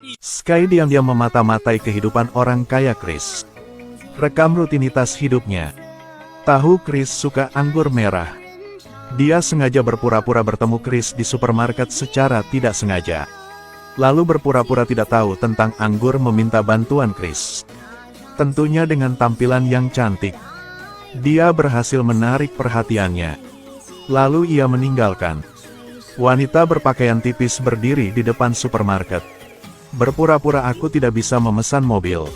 Sky diam-diam memata-matai kehidupan orang kaya Chris. Rekam rutinitas hidupnya. Tahu Chris suka anggur merah. Dia sengaja berpura-pura bertemu Chris di supermarket secara tidak sengaja. Lalu berpura-pura tidak tahu tentang anggur meminta bantuan Chris. Tentunya dengan tampilan yang cantik. Dia berhasil menarik perhatiannya. Lalu ia meninggalkan. Wanita berpakaian tipis berdiri di depan supermarket. Berpura-pura aku tidak bisa memesan mobil.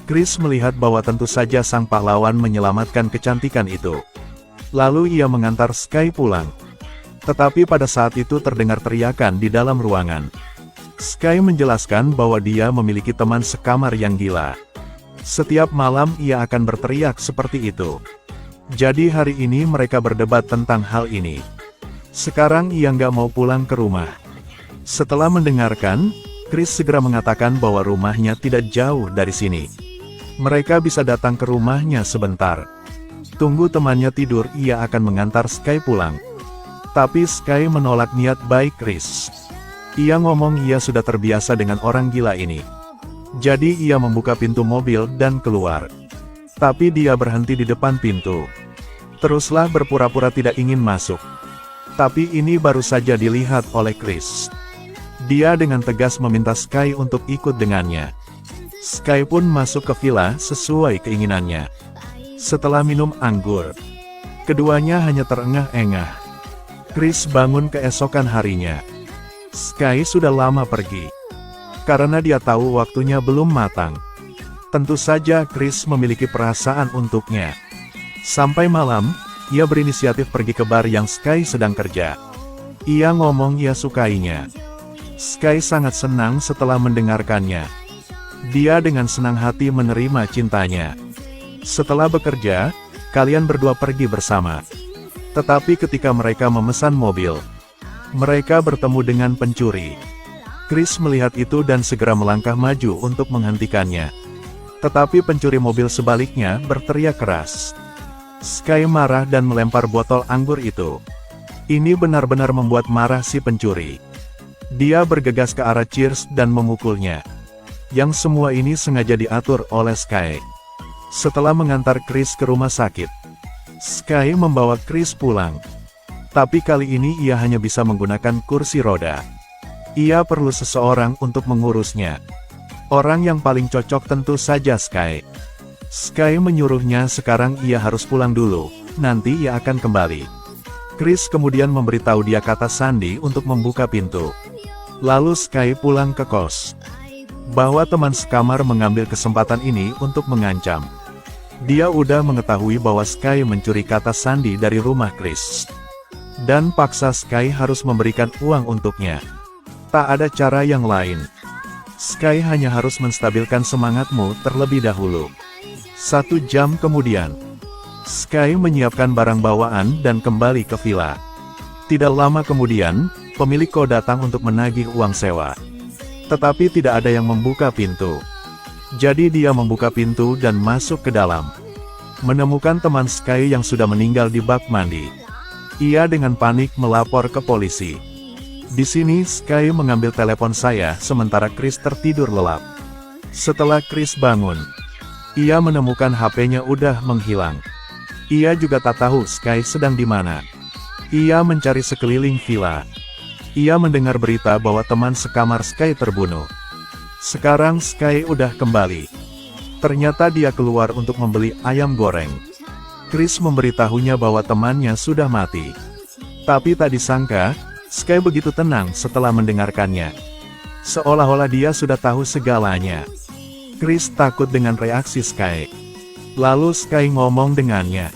Chris melihat bahwa tentu saja sang pahlawan menyelamatkan kecantikan itu. Lalu ia mengantar Sky pulang. Tetapi pada saat itu terdengar teriakan di dalam ruangan. Sky menjelaskan bahwa dia memiliki teman sekamar yang gila. Setiap malam ia akan berteriak seperti itu. Jadi hari ini mereka berdebat tentang hal ini. Sekarang ia nggak mau pulang ke rumah. Setelah mendengarkan, Chris segera mengatakan bahwa rumahnya tidak jauh dari sini. Mereka bisa datang ke rumahnya sebentar. Tunggu temannya tidur, ia akan mengantar Sky pulang. Tapi Sky menolak niat baik Chris. Ia ngomong ia sudah terbiasa dengan orang gila ini. Jadi ia membuka pintu mobil dan keluar. Tapi dia berhenti di depan pintu. Teruslah berpura-pura tidak ingin masuk. Tapi ini baru saja dilihat oleh Chris. Dia dengan tegas meminta Sky untuk ikut dengannya. Sky pun masuk ke villa sesuai keinginannya. Setelah minum anggur, keduanya hanya terengah-engah. Chris bangun keesokan harinya. Sky sudah lama pergi. Karena dia tahu waktunya belum matang. Tentu saja Chris memiliki perasaan untuknya. Sampai malam, ia berinisiatif pergi ke bar yang Sky sedang kerja. Ia ngomong ia sukainya. Sky sangat senang setelah mendengarkannya. Dia dengan senang hati menerima cintanya. Setelah bekerja, kalian berdua pergi bersama. Tetapi ketika mereka memesan mobil, mereka bertemu dengan pencuri. Chris melihat itu dan segera melangkah maju untuk menghentikannya. Tetapi pencuri mobil sebaliknya berteriak keras. Sky marah dan melempar botol anggur itu. Ini benar-benar membuat marah si pencuri. Dia bergegas ke arah Cheers dan memukulnya. Yang semua ini sengaja diatur oleh Sky. Setelah mengantar Chris ke rumah sakit, Sky membawa Chris pulang. Tapi kali ini ia hanya bisa menggunakan kursi roda. Ia perlu seseorang untuk mengurusnya. Orang yang paling cocok tentu saja Sky. Sky menyuruhnya sekarang ia harus pulang dulu, nanti ia akan kembali. Chris kemudian memberitahu dia kata Sandy untuk membuka pintu. Lalu Sky pulang ke kos. Bahwa teman sekamar mengambil kesempatan ini untuk mengancam. Dia udah mengetahui bahwa Sky mencuri kata Sandy dari rumah Chris. Dan paksa Sky harus memberikan uang untuknya. Tak ada cara yang lain. Sky hanya harus menstabilkan semangatmu terlebih dahulu. 1 jam kemudian, Sky menyiapkan barang bawaan dan kembali ke villa. Tidak lama kemudian, pemilik kos datang untuk menagih uang sewa. Tetapi tidak ada yang membuka pintu. Jadi dia membuka pintu dan masuk ke dalam. Menemukan teman Sky yang sudah meninggal di bak mandi. Ia dengan panik melapor ke polisi. Di sini Sky mengambil telepon saya sementara Chris tertidur lelap. Setelah Chris bangun, ia menemukan HP-nya udah menghilang. Ia juga tak tahu Sky sedang di mana. Ia mencari sekeliling villa. Ia mendengar berita bahwa teman sekamar Sky terbunuh. Sekarang Sky udah kembali. Ternyata dia keluar untuk membeli ayam goreng. Chris memberitahunya bahwa temannya sudah mati. Tapi tak disangka, Sky begitu tenang setelah mendengarkannya. Seolah-olah dia sudah tahu segalanya. Chris takut dengan reaksi Sky. Lalu Sky ngomong dengannya.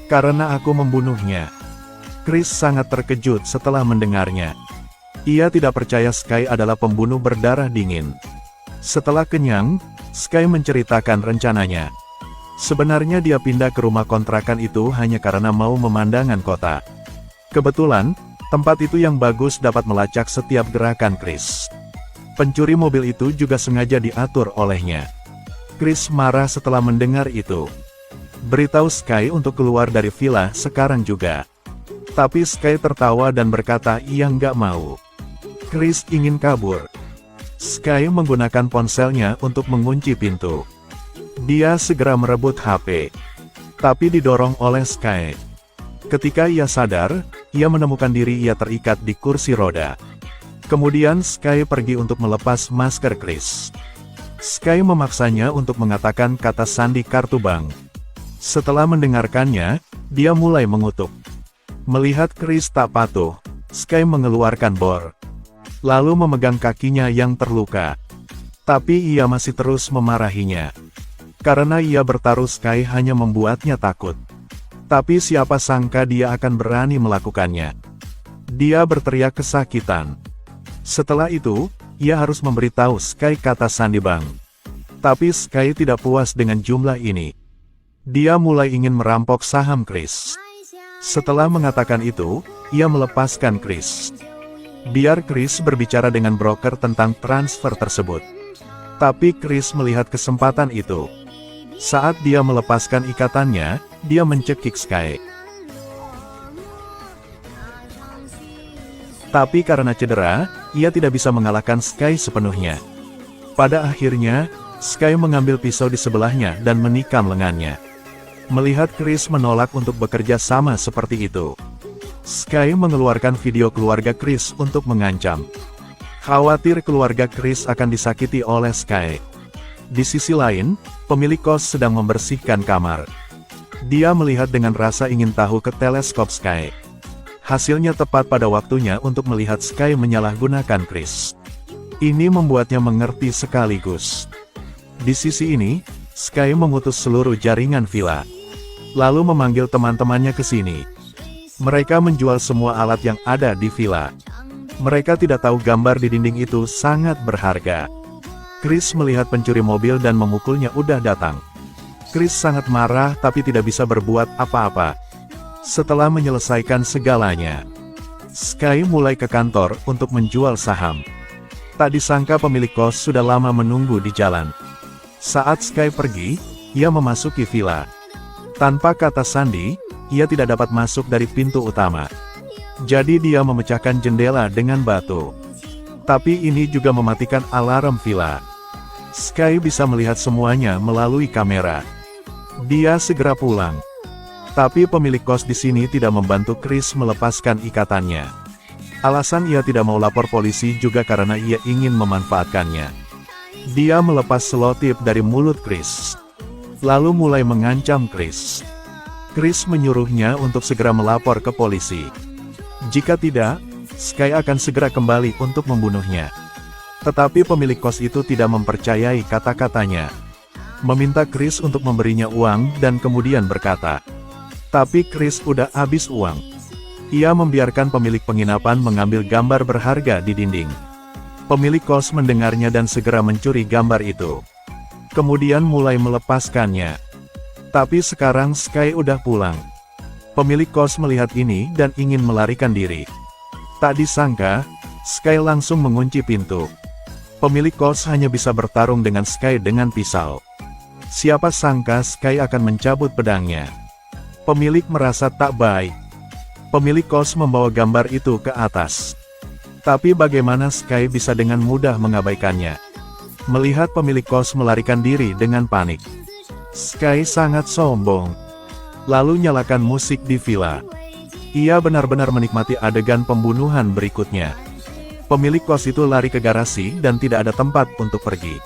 Karena aku membunuhnya. Chris sangat terkejut setelah mendengarnya. Ia tidak percaya Sky adalah pembunuh berdarah dingin. Setelah kenyang, Sky menceritakan rencananya. Sebenarnya dia pindah ke rumah kontrakan itu hanya karena mau pemandangan kota. Kebetulan, tempat itu yang bagus dapat melacak setiap gerakan Chris. Pencuri mobil itu juga sengaja diatur olehnya. Chris marah setelah mendengar itu. Beritahu Sky untuk keluar dari villa sekarang juga. Tapi Sky tertawa dan berkata ia nggak mau. Chris ingin kabur. Sky menggunakan ponselnya untuk mengunci pintu. Dia segera merebut HP, tapi didorong oleh Sky. Ketika ia sadar, ia menemukan diri ia terikat di kursi roda. Kemudian Sky pergi untuk melepas masker Chris. Sky memaksanya untuk mengatakan kata sandi kartu bank. Setelah mendengarkannya, dia mulai mengutuk. Melihat Chris tak patuh, Sky mengeluarkan bor, lalu memegang kakinya yang terluka. Tapi ia masih terus memarahinya. Karena ia bertaruh, Sky hanya membuatnya takut. Tapi siapa sangka dia akan berani melakukannya. Dia berteriak kesakitan. Setelah itu, ia harus memberitahu Sky kata sandi bank. Tapi Sky tidak puas dengan jumlah ini. Dia mulai ingin merampok saham Chris. Setelah mengatakan itu, ia melepaskan Chris. Biar Chris berbicara dengan broker tentang transfer tersebut. Tapi Chris melihat kesempatan itu. Saat dia melepaskan ikatannya, dia mencekik Sky. Tapi karena cedera, ia tidak bisa mengalahkan Sky sepenuhnya. Pada akhirnya, Sky mengambil pisau di sebelahnya dan menikam lengannya. Melihat Chris menolak untuk bekerja sama seperti itu, Sky mengeluarkan video keluarga Chris untuk mengancam. Khawatir keluarga Chris akan disakiti oleh Sky. Di sisi lain, pemilik kos sedang membersihkan kamar. Dia melihat dengan rasa ingin tahu ke teleskop Sky. Hasilnya tepat pada waktunya untuk melihat Sky menyalahgunakan Chris. Ini membuatnya mengerti sekaligus. Di sisi ini, Sky mengutus seluruh jaringan villa, lalu memanggil teman-temannya ke sini. Mereka menjual semua alat yang ada di villa. Mereka tidak tahu gambar di dinding itu sangat berharga. Chris melihat pencuri mobil dan memukulnya udah datang. Chris sangat marah tapi tidak bisa berbuat apa-apa. Setelah menyelesaikan segalanya, Sky mulai ke kantor untuk menjual saham. Tak disangka pemilik kos sudah lama menunggu di jalan. Saat Sky pergi, ia memasuki villa. Tanpa kata sandi, ia tidak dapat masuk dari pintu utama. Jadi dia memecahkan jendela dengan batu. Tapi ini juga mematikan alarm villa. Sky bisa melihat semuanya melalui kamera. Dia segera pulang. Tapi pemilik kos di sini tidak membantu Chris melepaskan ikatannya. Alasan ia tidak mau lapor polisi juga karena ia ingin memanfaatkannya. Dia melepas selotip dari mulut Chris, lalu mulai mengancam Chris. Chris menyuruhnya untuk segera melapor ke polisi. Jika tidak, Sky akan segera kembali untuk membunuhnya. Tetapi pemilik kos itu tidak mempercayai kata-katanya. Meminta Chris untuk memberinya uang dan kemudian berkata, tapi Chris udah habis uang. Ia membiarkan pemilik penginapan mengambil gambar berharga di dinding. Pemilik kos mendengarnya dan segera mencuri gambar itu. Kemudian mulai melepaskannya. Tapi sekarang Sky udah pulang. Pemilik kos melihat ini dan ingin melarikan diri. Tak disangka, Sky langsung mengunci pintu. Pemilik kos hanya bisa bertarung dengan Sky dengan pisau. Siapa sangka Sky akan mencabut pedangnya. Pemilik merasa tak baik. Pemilik kos membawa gambar itu ke atas. Tapi bagaimana Sky bisa dengan mudah mengabaikannya? Melihat pemilik kos melarikan diri dengan panik, Sky sangat sombong. Lalu nyalakan musik di villa. Ia benar-benar menikmati adegan pembunuhan berikutnya. Pemilik kos itu lari ke garasi dan tidak ada tempat untuk pergi.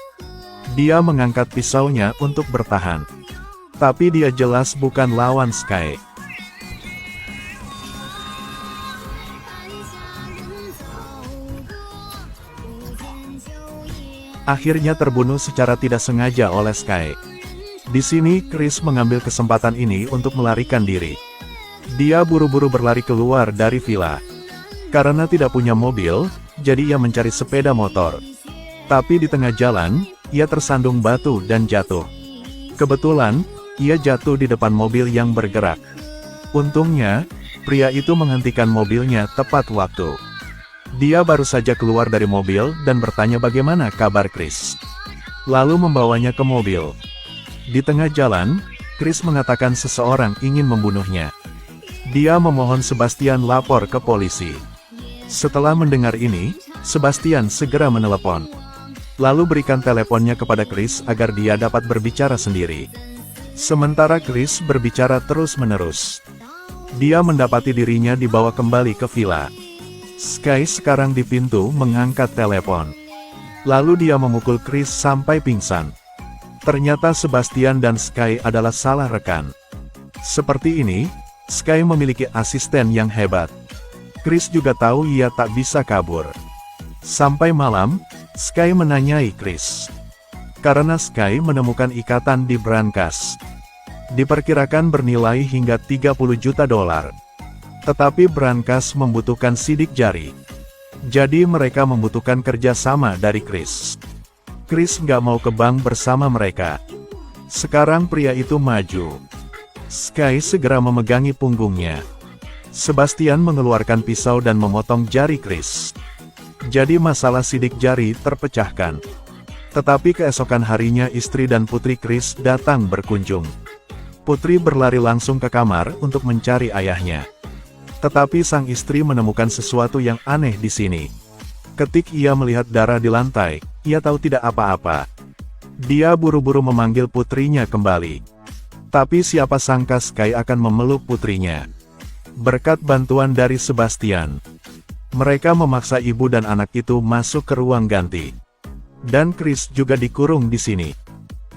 Dia mengangkat pisaunya untuk bertahan. Tapi dia jelas bukan lawan Sky. Akhirnya terbunuh secara tidak sengaja oleh Sky. Di sini Chris mengambil kesempatan ini untuk melarikan diri. Dia buru-buru berlari keluar dari villa. Karena tidak punya mobil, jadi ia mencari sepeda motor. Tapi di tengah jalan, ia tersandung batu dan jatuh. Kebetulan, ia jatuh di depan mobil yang bergerak. Untungnya, pria itu menghentikan mobilnya tepat waktu. Dia baru saja keluar dari mobil dan bertanya bagaimana kabar Chris. Lalu membawanya ke mobil. Di tengah jalan, Chris mengatakan seseorang ingin membunuhnya. Dia memohon Sebastian lapor ke polisi. Setelah mendengar ini, Sebastian segera menelepon. Lalu berikan teleponnya kepada Chris agar dia dapat berbicara sendiri. Sementara Chris berbicara terus-menerus. Dia mendapati dirinya dibawa kembali ke villa. Sky sekarang di pintu mengangkat telepon. Lalu dia memukul Chris sampai pingsan. Ternyata Sebastian dan Sky adalah salah rekan. Seperti ini, Sky memiliki asisten yang hebat. Chris juga tahu ia tak bisa kabur. Sampai malam, Sky menanyai Chris. Karena Sky menemukan ikatan di brankas. Diperkirakan bernilai hingga 30 juta dolar. Tetapi brankas membutuhkan sidik jari. Jadi mereka membutuhkan kerjasama dari Chris. Chris nggak mau ke bank bersama mereka. Sekarang pria itu maju. Sky segera memegangi punggungnya. Sebastian mengeluarkan pisau dan memotong jari Chris. Jadi masalah sidik jari terpecahkan. Tetapi keesokan harinya istri dan putri Chris datang berkunjung. Putri berlari langsung ke kamar untuk mencari ayahnya. Tetapi sang istri menemukan sesuatu yang aneh di sini. Ketika ia melihat darah di lantai, ia tahu tidak apa-apa. Dia buru-buru memanggil putrinya kembali. Tapi siapa sangka Sky akan memeluk putrinya. Berkat bantuan dari Sebastian, mereka memaksa ibu dan anak itu masuk ke ruang ganti. Dan Chris juga dikurung di sini.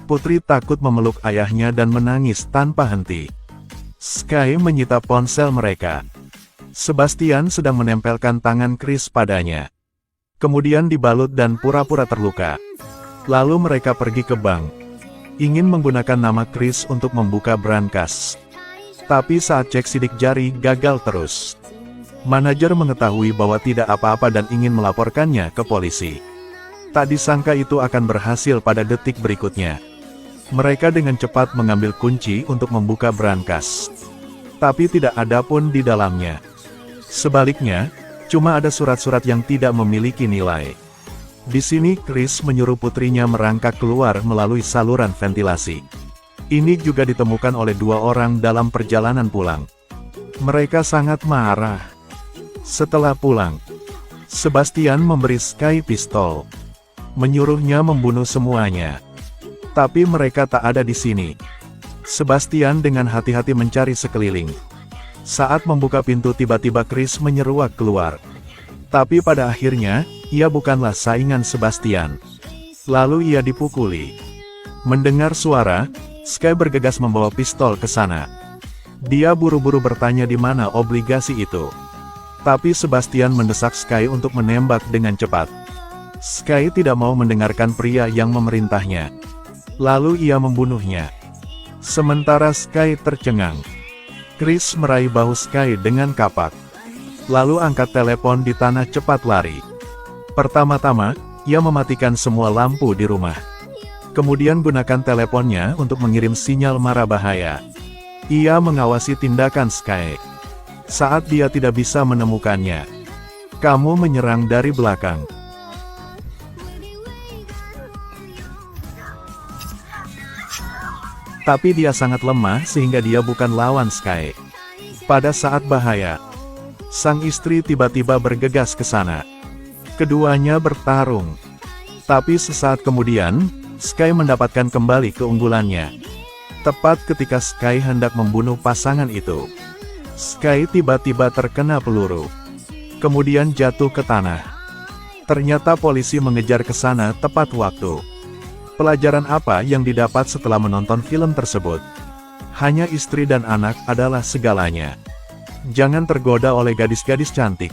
Putri takut memeluk ayahnya dan menangis tanpa henti. Sky menyita ponsel mereka. Sebastian sedang menempelkan tangan Chris padanya. Kemudian dibalut dan pura-pura terluka. Lalu mereka pergi ke bank. Ingin menggunakan nama Chris untuk membuka brankas. Tapi saat cek sidik jari gagal terus. Manajer mengetahui bahwa tidak apa-apa dan ingin melaporkannya ke polisi. Tak disangka itu akan berhasil pada detik berikutnya. Mereka dengan cepat mengambil kunci untuk membuka brankas. Tapi tidak ada pun di dalamnya. Sebaliknya, cuma ada surat-surat yang tidak memiliki nilai. Di sini Chris menyuruh putrinya merangkak keluar melalui saluran ventilasi. Ini juga ditemukan oleh dua orang dalam perjalanan pulang. Mereka sangat marah. Setelah pulang, Sebastian memberi Sky pistol. Menyuruhnya membunuh semuanya. Tapi mereka tak ada di sini. Sebastian dengan hati-hati mencari sekeliling. Saat membuka pintu tiba-tiba Chris menyeruak keluar. Tapi pada akhirnya, ia bukanlah saingan Sebastian. Lalu ia dipukuli. Mendengar suara, Sky bergegas membawa pistol ke sana. Dia buru-buru bertanya di mana obligasi itu. Tapi Sebastian mendesak Sky untuk menembak dengan cepat. Sky tidak mau mendengarkan pria yang memerintahnya. Lalu ia membunuhnya. Sementara Sky tercengang. Chris meraih bahu Sky dengan kapak. Lalu angkat telepon di tanah cepat lari. Pertama-tama, ia mematikan semua lampu di rumah. Kemudian gunakan teleponnya untuk mengirim sinyal mara bahaya. Ia mengawasi tindakan Sky. Saat dia tidak bisa menemukannya, kamu menyerang dari belakang. Tapi dia sangat lemah sehingga dia bukan lawan Sky. Pada saat bahaya, sang istri tiba-tiba bergegas ke sana. Keduanya bertarung. Tapi sesaat kemudian, Sky mendapatkan kembali keunggulannya. Tepat ketika Sky hendak membunuh pasangan itu, Sky tiba-tiba terkena peluru. Kemudian jatuh ke tanah. Ternyata polisi mengejar ke sana tepat waktu. Pelajaran apa yang didapat setelah menonton film tersebut? Hanya istri dan anak adalah segalanya. Jangan tergoda oleh gadis-gadis cantik.